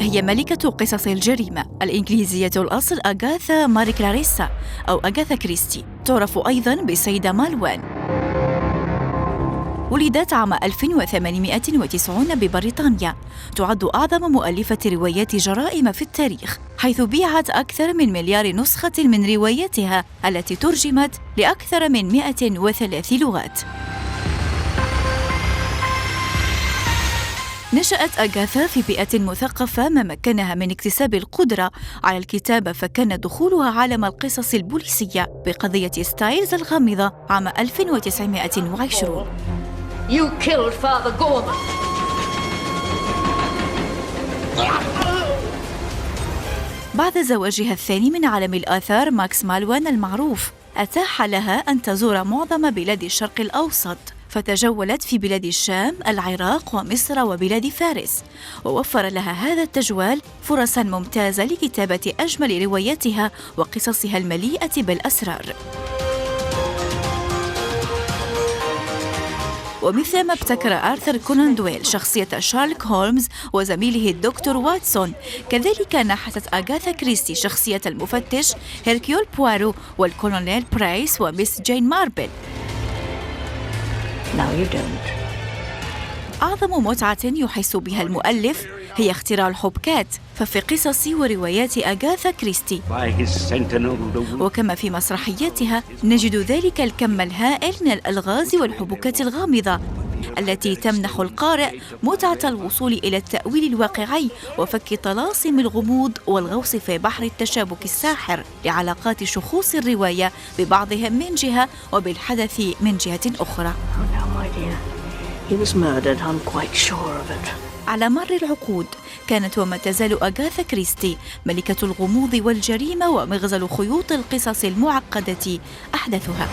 هي ملكة قصص الجريمة الإنجليزية الأصل أغاثا ماري كلاريسا أو أغاثا كريستي، تعرف أيضاً بالسيدة مالوان. ولدت عام 1890 ببريطانيا، تعد أعظم مؤلفة روايات جرائم في التاريخ، حيث بيعت أكثر من 1,000,000 نسخة من رواياتها التي ترجمت لأكثر من 103 لغات. نشأت أغاثا في بيئة مثقفة ما مكنها من اكتساب القدرة على الكتابة، فكان دخولها عالم القصص البوليسية بقضية ستايلز الغامضة عام 1920. You killed Father Gorman. بعد زواجها الثاني من عالم الآثار ماكس مالوان المعروف، أتاح لها أن تزور معظم بلاد الشرق الأوسط، فتجولت في بلاد الشام، العراق ومصر وبلاد فارس، ووفر لها هذا التجوال فرصاً ممتازة لكتابة أجمل رواياتها وقصصها المليئة بالأسرار. ومثلما ابتكر آرثر كونان دويل شخصية شارلوك هولمز وزميله الدكتور واتسون، كذلك نحتت أغاثا كريستي شخصية المفتش هيركيول بوارو والكولونيل برايس وميس جين ماربل. أعظم متعة يحس بها المؤلف هي اختراع الحبكات، ففي قصص وروايات أغاثا كريستي وكما في مسرحياتها نجد ذلك الكم الهائل من الألغاز والحبكات الغامضة التي تمنح القارئ متعة الوصول إلى التأويل الواقعي وفك طلاسم الغموض والغوص في بحر التشابك الساحر لعلاقات شخوص الرواية ببعضهم من جهة وبالحدث من جهة أخرى. على مر العقود كانت وما تزال أغاثا كريستي ملكة الغموض والجريمة ومغزل خيوط القصص المعقدة أحدثها.